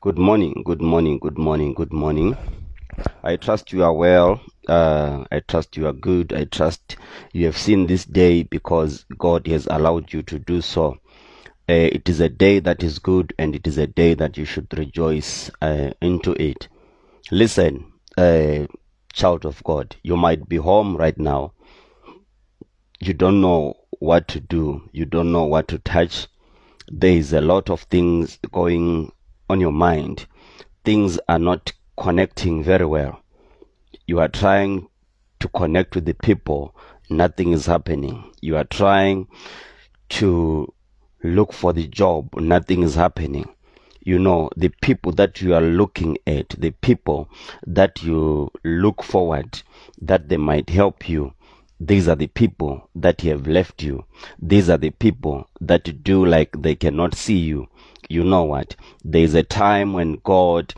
Good morning, good morning, good morning, good morning. I trust you are well. I trust you are good. I trust you have seen this day because God has allowed you to do so. It is a day that is good and it is a day that you should rejoice into it. Listen, child of God, you might be home right now. You don't know what to do. You don't know what to touch. There is a lot of things going on your mind. Things are not connecting very well. You are trying to connect with the people. Nothing is happening. You are trying to look for the job. Nothing is happening. You know, the people that you are looking at, the people that you look forward that they might help you, these are the people that have left you. These are the people that do like they cannot see you. You know what? There is a time when God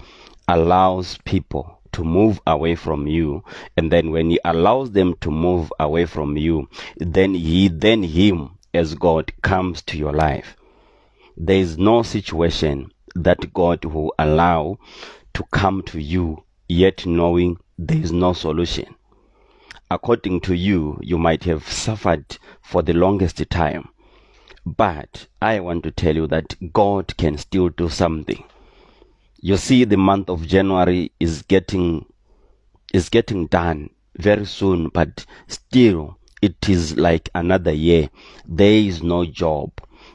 allows people to move away from you, and then when he allows them to move away from you, then him as God comes to your life. There is no situation that God will allow to come to you yet knowing there is no solution. According to you, you might have suffered for the longest time, but I want to tell you that God can still do something. You see, the month of January is getting done very soon, but still it is like another year. There is no job.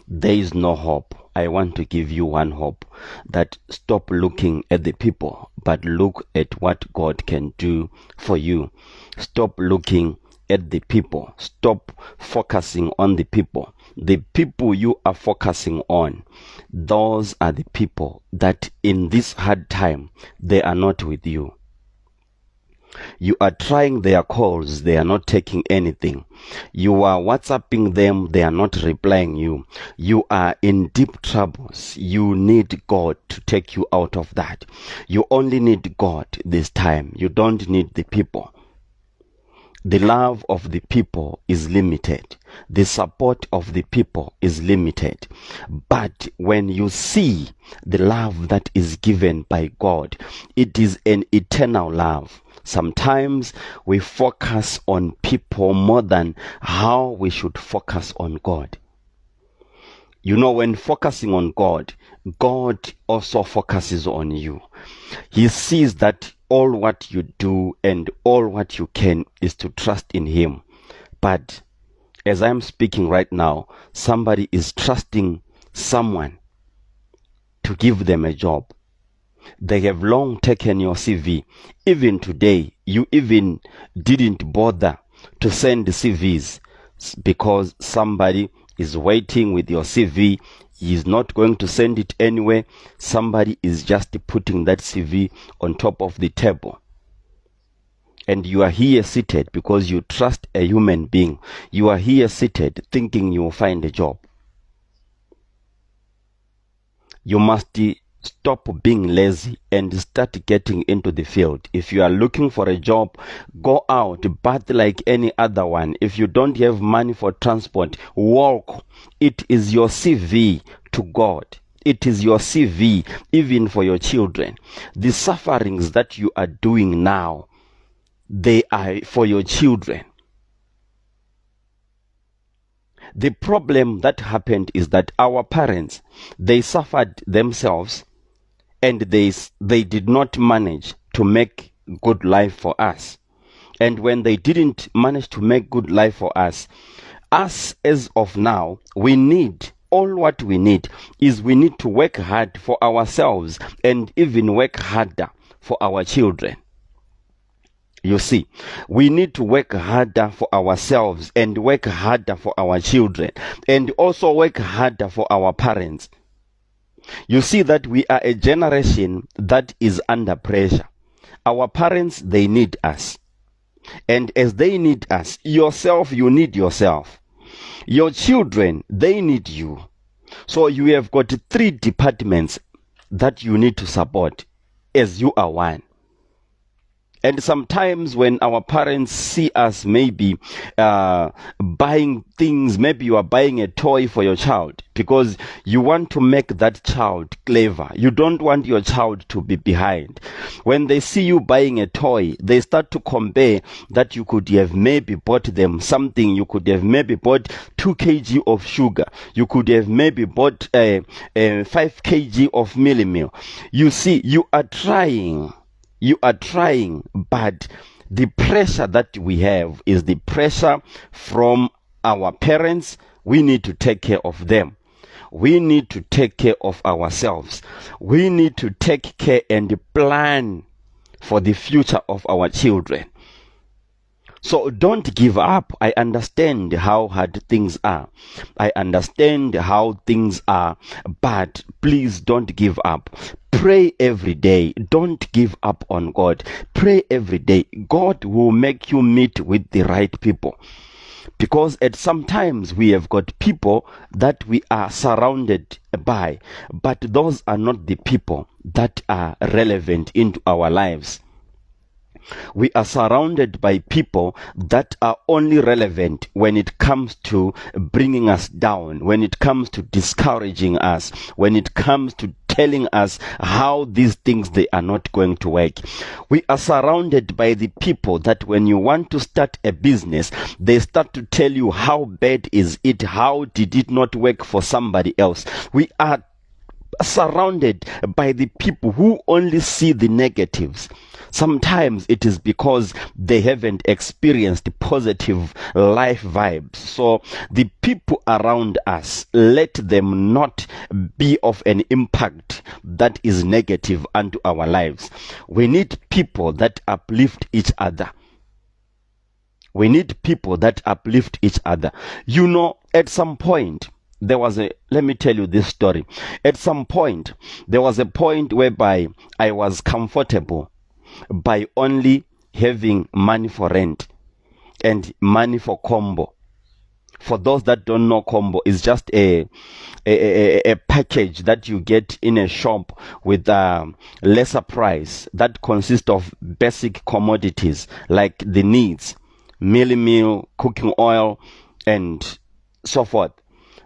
There is no hope. I want to give you one hope, that stop looking at the people, but look at what God can do for you. Stop looking at the people. Stop focusing on the people. The people you are focusing on, those are the people that in this hard time, they are not with you. You are trying their calls, they are not taking anything. You are WhatsApping them, they are not replying you. You are in deep troubles. You need God to take you out of that. You only need God this time. You don't need the people. The love of the people is limited. The support of the people is limited. But when you see the love that is given by God, it is an eternal love. Sometimes we focus on people more than how we should focus on God. You know, when focusing on God, God also focuses on you. He sees that all what you do and all what you can is to trust in him. But as I'm speaking right now, somebody is trusting someone to give them a job. They have long taken your CV. Even today, you even didn't bother to send CVs because somebody is waiting with your CV. He is not going to send it anyway. Somebody is just putting that CV on top of the table. And you are here seated because you trust a human being. You are here seated thinking you will find a job. You must stop being lazy and start getting into the field. If you are looking for a job, go out, but like any other one. If you don't have money for transport, walk. It is your CV to God. It is your CV even for your children. The sufferings that you are doing now, they are for your children. The problem that happened is that our parents, they suffered themselves and they did not manage to make good life for us. And when they didn't manage to make good life for us as of now, all what we need is we need to work hard for ourselves and even work harder for our children. You see, we need to work harder for ourselves and work harder for our children and also work harder for our parents. You see that we are a generation that is under pressure. Our parents, they need us. And as they need us, yourself, you need yourself. Your children, they need you. So you have got 3 departments that you need to support as you are one. And sometimes when our parents see us maybe buying things, maybe you are buying a toy for your child because you want to make that child clever. You don't want your child to be behind. When they see you buying a toy, they start to compare that you could have maybe bought them something. You could have maybe bought 2 kg of sugar. You could have maybe bought 5 kg of Mili Meal. You see, you are trying, but the pressure that we have is the pressure from our parents. We need to take care of them. We need to take care of ourselves. We need to take care and plan for the future of our children. So don't give up. I understand how hard things are. I understand how things are, but please don't give up. Pray every day. Don't give up on God. Pray every day. God will make you meet with the right people. Because at some times we have got people that we are surrounded by, but those are not the people that are relevant into our lives. We are surrounded by people that are only relevant when it comes to bringing us down, when it comes to discouraging us, when it comes to telling us how these things, they are not going to work. We are surrounded by the people that when you want to start a business, they start to tell you how bad is it, how did it not work for somebody else. We are surrounded by the people who only see the negatives. Sometimes it is because they haven't experienced positive life vibes. So the people around us, let them not be of an impact that is negative unto our lives. We need people that uplift each other. We need people that uplift each other. You know, at some point, let me tell you this story. At some point, there was a point whereby I was comfortable by only having money for rent and money for combo. For those that don't know, combo is just a package that you get in a shop with a lesser price that consists of basic commodities like the needs, Mili Meal, cooking oil, and so forth.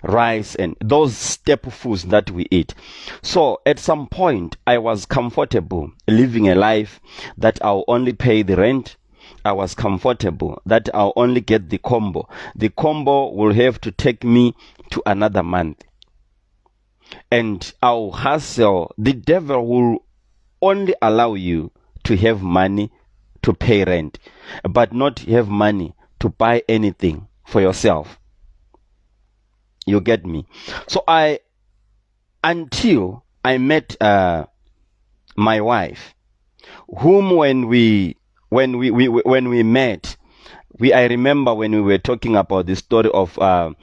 Rice and those staple foods that we eat. So at some point I was comfortable living a life that I'll only pay the rent. I was comfortable that I'll only get the combo. The combo will have to take me to another month. And I'll hustle. The devil will only allow you to have money to pay rent, but not have money to buy anything for yourself. You get me? So until I met my wife, whom when we met, I remember when we were talking about the story of the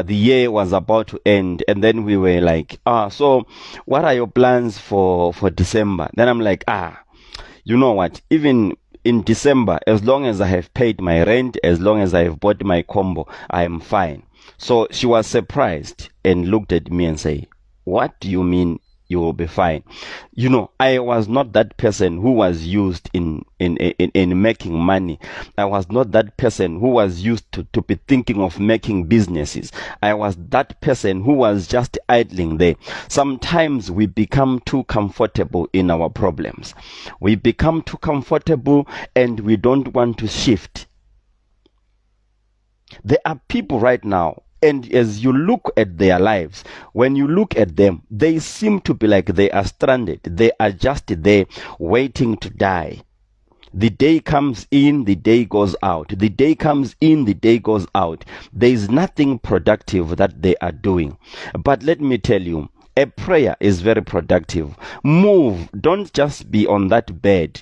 year was about to end, and then we were like, so what are your plans for December? Then I'm like, you know what? Even in December, as long as I have paid my rent, as long as I have bought my combo, I am fine. So she was surprised and looked at me and said, what do you mean you will be fine? You know, I was not that person who was used in making money. I was not that person who was used to be thinking of making businesses. I was that person who was just idling there. Sometimes we become too comfortable in our problems. We become too comfortable and we don't want to shift. There are people right now, and as you look at their lives, when you look at them, they seem to be like they are stranded. They are just there waiting to die. The day comes in, the day goes out. The day comes in, the day goes out. There is nothing productive that they are doing. But let me tell you, a prayer is very productive. Move. Don't just be on that bed.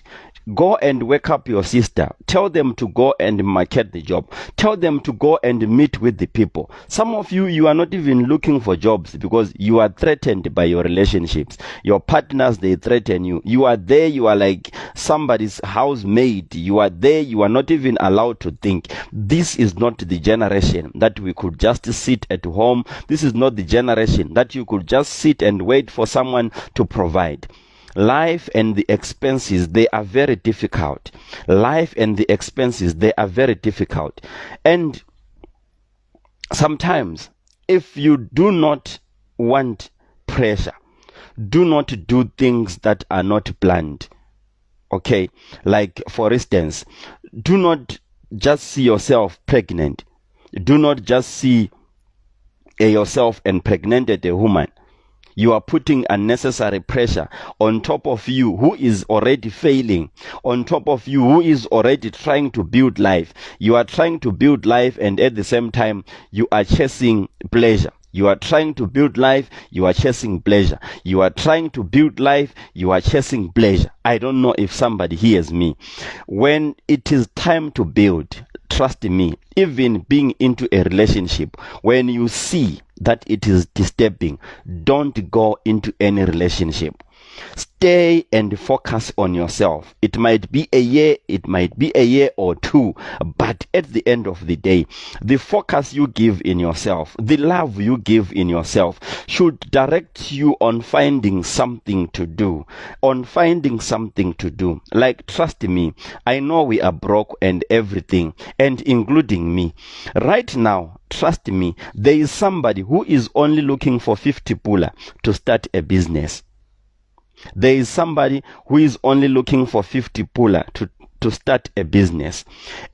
Go and wake up your sister. Tell them to go and market the job. Tell them to go and meet with the people. Some of you are not even looking for jobs because you are threatened by your relationships. Your partners, they threaten you. You are there, you are like somebody's housemaid. You are there, you are not even allowed to think. This is not the generation that we could just sit at home. This is not the generation that you could just sit and wait for someone to provide. Life and the expenses, they are very difficult. Life and the expenses, they are very difficult. And sometimes, if you do not want pressure, do not do things that are not planned. Okay, like for instance, do not just see yourself pregnant. Do not just see yourself impregnated a woman. You are putting unnecessary pressure on top of you who is already failing, on top of you who is already trying to build life. You are trying to build life, and at the same time, you are chasing pleasure. You are trying to build life, you are chasing pleasure. You are trying to build life, you are chasing pleasure. I don't know if somebody hears me. When it is time to build, trust me, even being into a relationship, when you see that it is disturbing, don't go into any relationship. Stay and focus on yourself. It might be a year, it might be a year or two, but at the end of the day, the focus you give in yourself, the love you give in yourself should direct you on finding something to do. Like, trust me, I know we are broke and everything, and including me. Right now, trust me, there is somebody who is only looking for 50 pula to start a business. There is somebody who is only looking for 50 pula to start a business.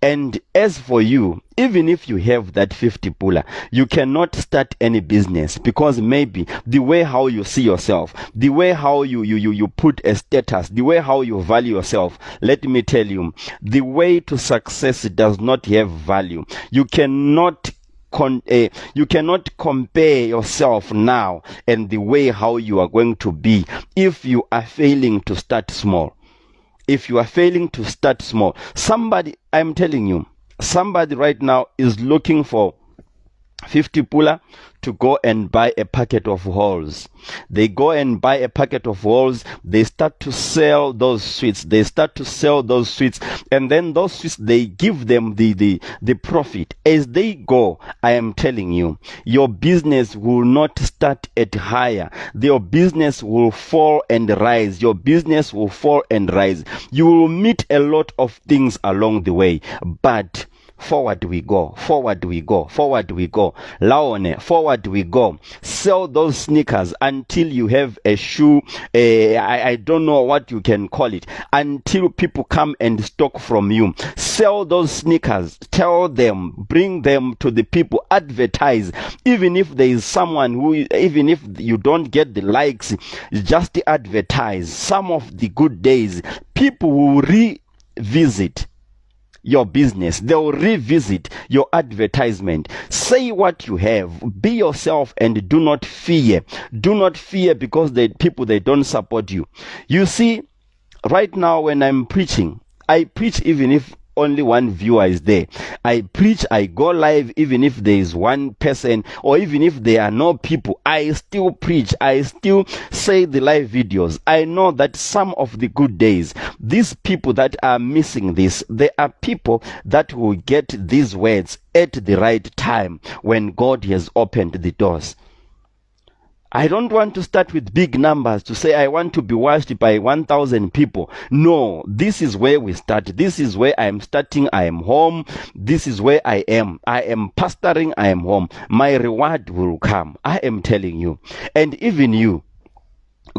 And as for you, even if you have that 50 pula, you cannot start any business, because maybe the way how you see yourself, the way how you put a status, the way how you value yourself, let me tell you, the way to success does not have value. You cannot compare yourself now and the way how you are going to be if you are failing to start small. If you are failing to start small, I'm telling you, somebody right now is looking for 50 pula to go and buy a packet of holes. They go and buy a packet of holes. They start to sell those sweets. And then those sweets, they give them the profit. As they go, I am telling you, your business will not start at higher. Your business will fall and rise. You will meet a lot of things along the way, but forward we go. Laone, forward we go. Sell those sneakers until you have a shoe, I don't know what you can call it, until people come and stock from you. Sell those sneakers, tell them, bring them to the people, advertise. Even if there is someone even if you don't get the likes, just advertise. Some of the good days, people will revisit your business. They will revisit your advertisement. Say what you have. Be yourself and do not fear. Do not fear because the people, they don't support you. You see, right now when I'm preaching, I preach even if only one viewer is there. I preach, I go live even if there is one person, or even if there are no people. I still preach. I still say the live videos. I know that some of the good days, these people that are missing this, there are people that will get these words at the right time when God has opened the doors. I don't want to start with big numbers to say I want to be watched by 1,000 people. No, this is where we start. This is where I am starting. I am home. This is where I am. I am pastoring. I am home. My reward will come. I am telling you. And even you,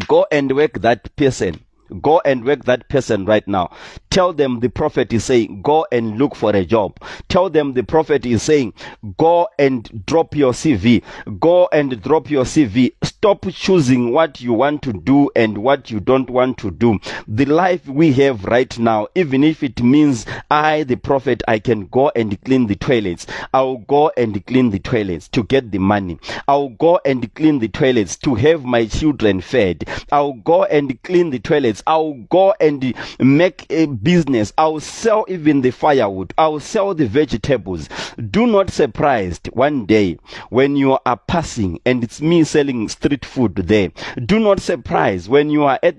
go and work that person. Go and work that person right now. Tell them the prophet is saying, go and look for a job. Tell them the prophet is saying, go and drop your CV. Go and drop your CV. Stop choosing what you want to do and what you don't want to do. The life we have right now, even if it means I, the prophet, I can go and clean the toilets. I'll go and clean the toilets to get the money. I'll go and clean the toilets to have my children fed. I'll go and clean the toilets business. I'll go and make a business. I'll sell even the firewood. I'll sell the vegetables. Do not surprised one day when you are passing and it's me selling street food there. Do not surprise when you are at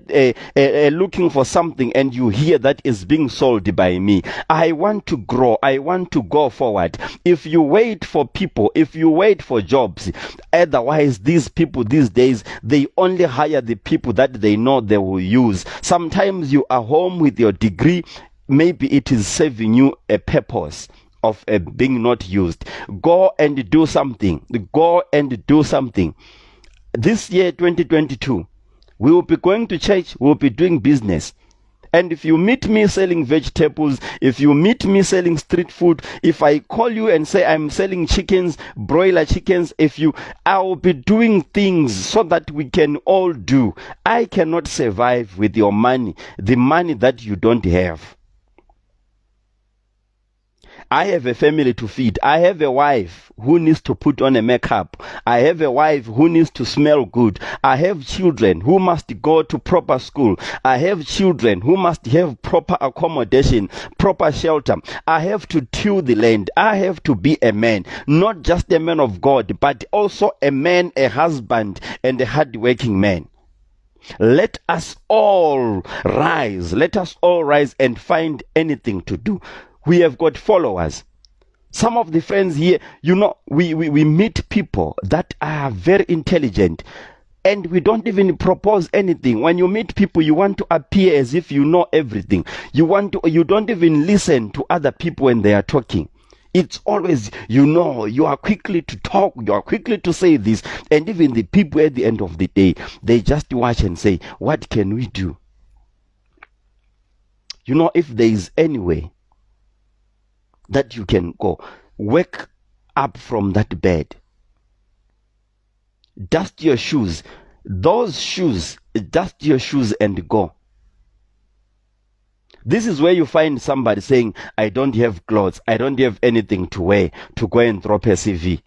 looking for something and you hear that is being sold by me. I want to grow. I want to go forward. If you wait for people, if you wait for jobs, otherwise these people these days, they only hire the people that they know they will use. Sometimes you are home with your degree, maybe it is serving you a purpose of being not used. Go and do something. Go and do something. This year 2022, we will be going to church, we will be doing business. And if you meet me selling vegetables, if you meet me selling street food, if I call you and say I'm selling chickens, broiler chickens, I will be doing things so that we can all do. I cannot survive with your money, the money that you don't have. I have a family to feed. I have a wife who needs to put on a makeup. I have a wife who needs to smell good. I have children who must go to proper school. I have children who must have proper accommodation, proper shelter. I have to till the land. I have to be a man, not just a man of God, but also a man, a husband, and a hardworking man. Let us all rise. Let us all rise and find anything to do. We have got followers. Some of the friends here, we meet people that are very intelligent and we don't even propose anything. When you meet people, you want to appear as if you know everything. You don't even listen to other people when they are talking. It's always, you are quickly to talk, you are quickly to say this. And even the people at the end of the day, they just watch and say, what can we do? If there is any way that you can go, wake up from that bed, dust your shoes, dust your shoes and go. This is where you find somebody saying, I don't have clothes, I don't have anything to wear, to go and drop a CV.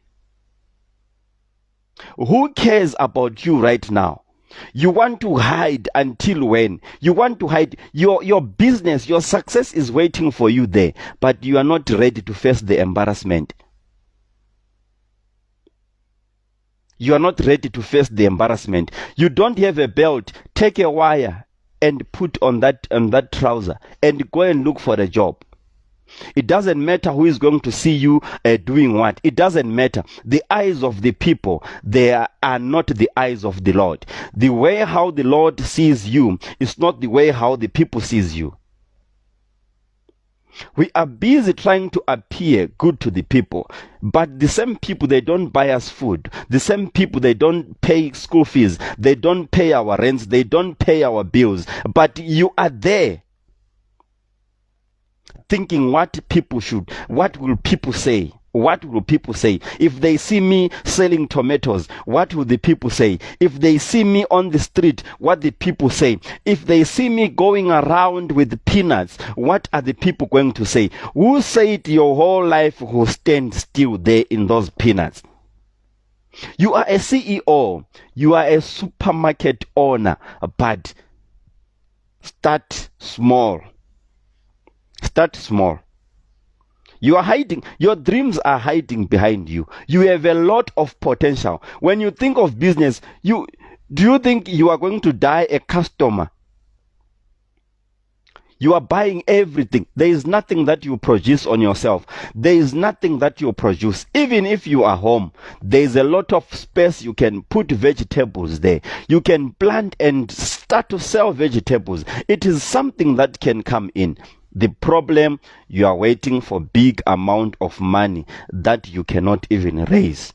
Who cares about you right now? You want to hide until when? You want to hide your business, your success is waiting for you there, but you are not ready to face the embarrassment. You are not ready to face the embarrassment. You don't have a belt. Take a wire and put on that trouser and go and look for a job. It doesn't matter who is going to see you doing what. It doesn't matter. The eyes of the people, they are not the eyes of the Lord. The way how the Lord sees you is not the way how the people sees you. We are busy trying to appear good to the people, but the same people, they don't buy us food. The same people, they don't pay school fees. They don't pay our rents. They don't pay our bills. But you are there thinking what will people say? What will people say? If they see me selling tomatoes, what will the people say? If they see me on the street, what the people say? If they see me going around with peanuts, what are the people going to say? Who said your whole life will stand still there in those peanuts? You are a CEO. You are a supermarket owner, but start small. Start small. You are hiding. Your dreams are hiding behind you. You have a lot of potential. When you think of business, do you think you are going to die a customer? You are buying everything. There is nothing that you produce on yourself. There is nothing that you produce. Even if you are home, there is a lot of space. You can put vegetables there. You can plant and start to sell vegetables. It is something that can come in. The problem, you are waiting for big amount of money that you cannot even raise.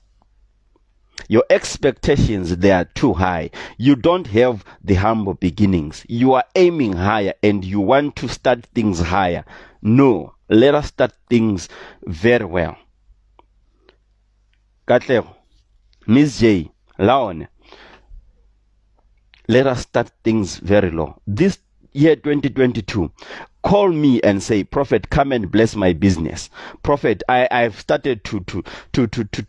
Your expectations, they are too high. You don't have the humble beginnings. You are aiming higher and you want to start things higher. No, let us start things very well. Katlego, Miss J, Laone, let us start things very low. This year 2022, call me and say, Prophet, come and bless my business. Prophet, I've started to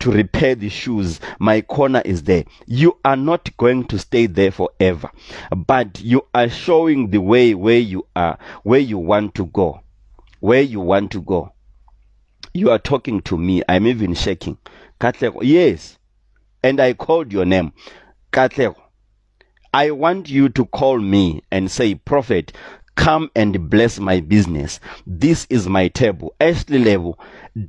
repair the shoes. My corner is there. You are not going to stay there forever, but you are showing the way where you are, where you want to go, where you want to go. You are talking to me. I'm even shaking. Katlego, yes. And I called your name. Katlego, I want you to call me and say, Prophet, come and bless my business. This is my table. Ashley level,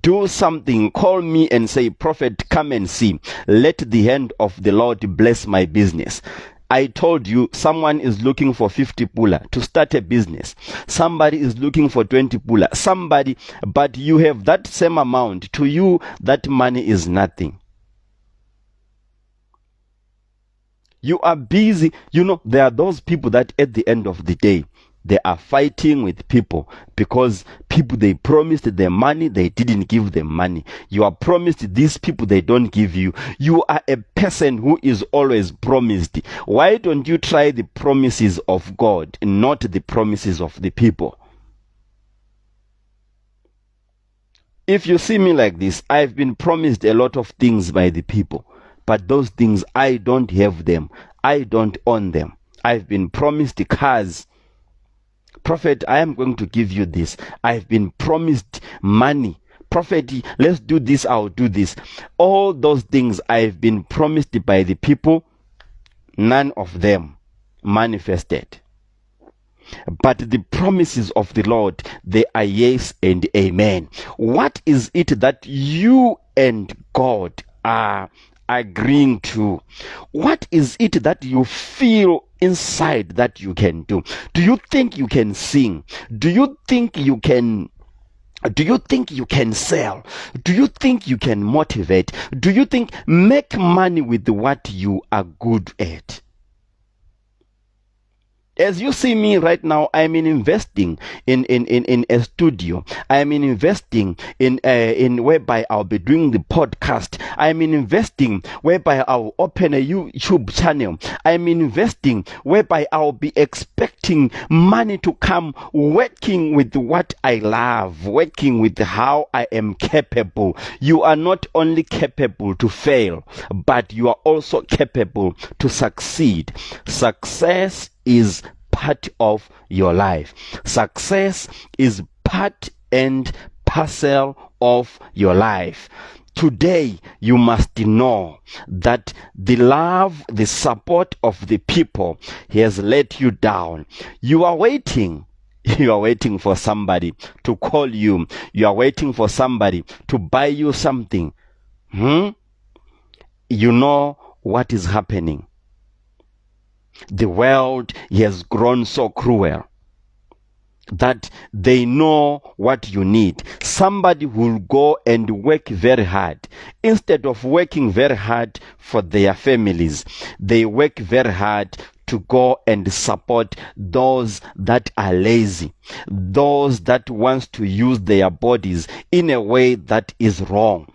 do something. Call me and say, Prophet, come and see. Let the hand of the Lord bless my business. I told you someone is looking for 50 pula to start a business. Somebody is looking for 20 pula. Somebody, but you have that same amount. To you, that money is nothing. You are busy. You know, there are those people that at the end of the day, they are fighting with people because people, they promised them money, they didn't give them money. You are promised these people, they don't give you. You are a person who is always promised. Why don't you try the promises of God, not the promises of the people? If you see me like this, I've been promised a lot of things by the people, but those things, I don't have them. I don't own them. I've been promised cars. Prophet, I am going to give you this. I've been promised money. Prophet, let's do this, I'll do this. All those things I've been promised by the people, none of them manifested. But the promises of the Lord, they are yes and amen. What is it that you and God are agreeing to? What is it that you feel inside that you can do? Do you think you can sing? Do you think you can sell? Do you think you can motivate? Do you think make money with what you are good at? As you see me right now, I'm investing in a studio. I'm investing in whereby I'll be doing the podcast. I'm investing whereby I'll open a YouTube channel. I'm investing whereby I'll be expecting money to come, working with what I love, working with how I am capable. You are not only capable to fail, but you are also capable to succeed. Success is part of your life. Success is part and parcel of your life. Today, you must know that the love, the support of the people has let you down. You are waiting. You are waiting for somebody to call you. You are waiting for somebody to buy you something. You know what is happening. The world has grown so cruel that they know what you need. Somebody will go and work very hard. Instead of working very hard for their families, they work very hard to go and support those that are lazy, those that wants to use their bodies in a way that is wrong.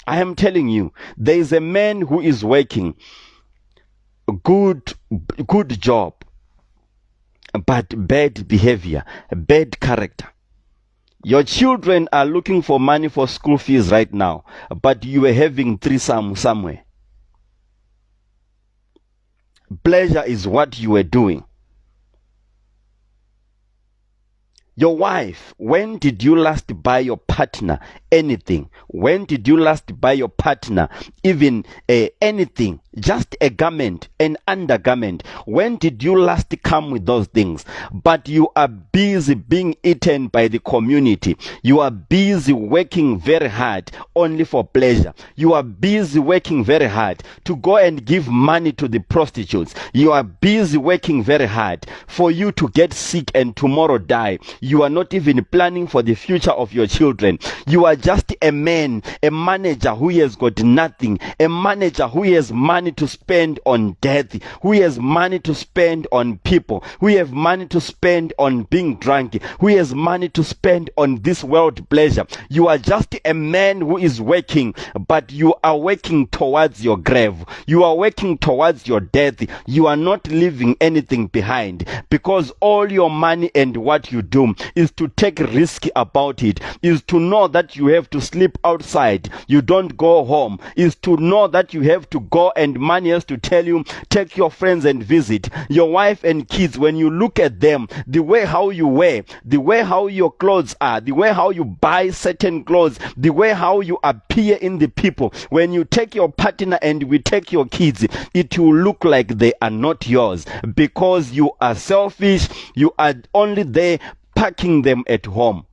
I am telling you, there is a man who is working good job, but bad behavior, bad character. Your children are looking for money for school fees right now, but you are having threesome somewhere. Pleasure is what you are doing. Your wife, when did you last buy your partner anything? When did you last buy your partner even anything? Just a garment, an undergarment. When did you last come with those things? But you are busy being eaten by the community. You are busy working very hard only for pleasure. You are busy working very hard to go and give money to the prostitutes. You are busy working very hard for you to get sick and tomorrow die. You are not even planning for the future of your children. You are just a man, a manager who has got nothing, a manager who has money to spend on death, who has money to spend on people, who have money to spend on being drunk, who has money to spend on this world pleasure. You are just a man who is working, but you are working towards your grave. You are working towards your death. You are not leaving anything behind, because all your money and what you do is to take risk about it, is to know that you have to sleep outside, you don't go home, is to know that you have to go, and money has to tell you, take your friends and visit your wife and kids. When you look at them, the way how you wear, the way how your clothes are, the way how you buy certain clothes, the way how you appear in the people, when you take your partner and we take your kids, it will look like they are not yours, because you are selfish. You are only there packing them at home.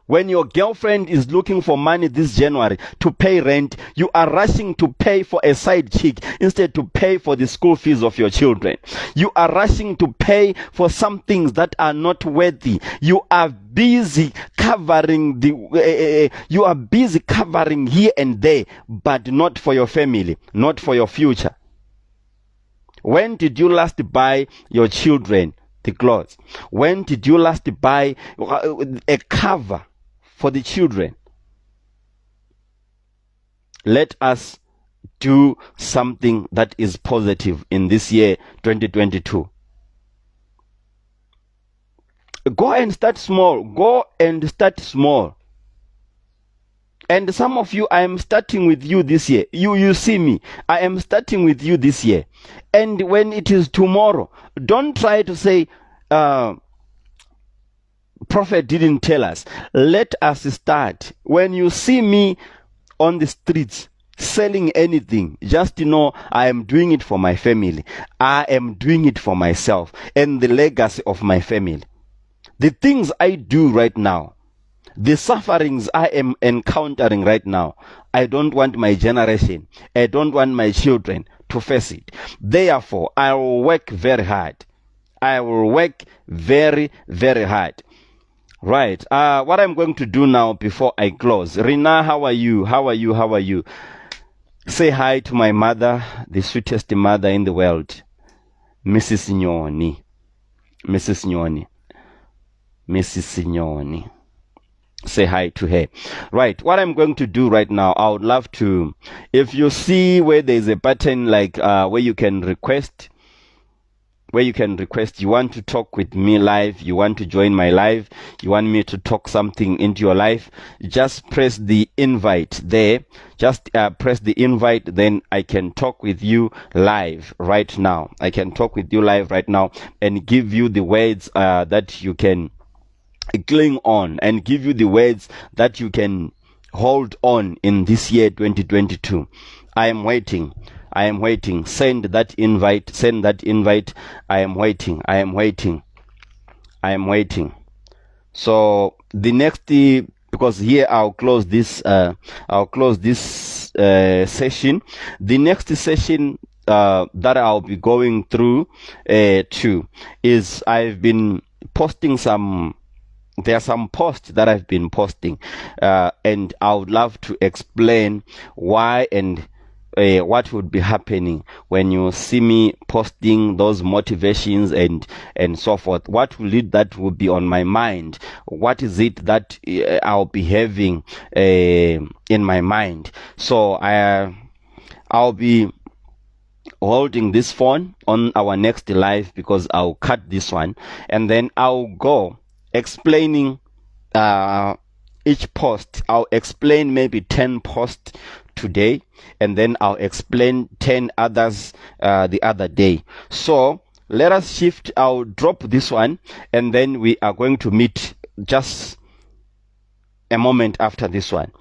When your girlfriend is looking for money this January to pay rent, you are rushing to pay for a side chick instead to pay for the school fees of your children. You are rushing to pay for some things that are not worthy. You are busy covering you are busy covering here and there, but not for your family, not for your future. When did you last buy your children the clothes? When did you last buy a cover for the children? Let us do something that is positive in this year 2022. Go and start small. Go and start small. And some of you, I am starting with you this year. You see me. I am starting with you this year. And when it is tomorrow, don't try to say, Prophet didn't tell us. Let us start. When you see me on the streets selling anything, just know I am doing it for my family. I am doing it for myself and the legacy of my family. The things I do right now, the sufferings I am encountering right now, I don't want my generation, I don't want my children to face it. Therefore, I will work very hard. I will work very, very hard. Right. What I'm going to do now before I close. Rina, how are you? How are you? How are you? Say hi to my mother, the sweetest mother in the world, Mrs. Nyoni. Mrs. Nyoni. Mrs. Nyoni. Say hi to her. Right. What I'm going to do right now, I would love to, if you see where there's a button like where you can request, you want to talk with me live, you want to join my live, you want me to talk something into your life, just press the invite there. Just press the invite, then I can talk with you live right now. I can talk with you live right now and give you the words that you can cling on, and give you the words that you can hold on in this year 2022. I am waiting. I am waiting. Send that invite. Send that invite. I am waiting. I am waiting. I am waiting. So the next, because here I'll close this. Session. The next session that I'll be going through to is I've been posting some. There are some posts that I've been posting, and I would love to explain why and what would be happening when you see me posting those motivations and so forth. What will it that will be on my mind? What is it that I'll be having in my mind? So I'll be holding this phone on our next live, because I'll cut this one and then I'll go explaining each post. I'll explain maybe 10 posts today, and then I'll explain 10 others the other day. So let us shift. I'll drop this one, and then we are going to meet just a moment after this one.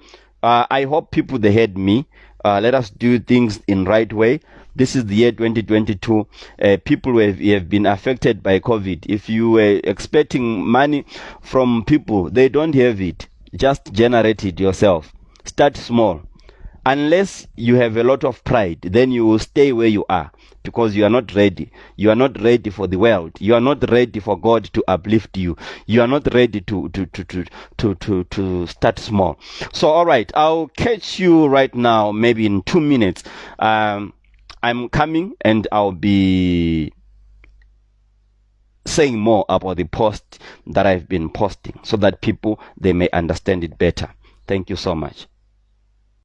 I hope people, they heard me. Let us do things in right way. This is the year 2022. People who have been affected by COVID. If you were expecting money from people, they don't have it. Just generate it yourself. Start small. Unless you have a lot of pride, then you will stay where you are, because you are not ready. You are not ready for the world. You are not ready for God to uplift you. You are not ready to start small. So, all right, I'll catch you right now, maybe in 2 minutes. I'm coming, and I'll be saying more about the post that I've been posting, so that people, they may understand it better. Thank you so much.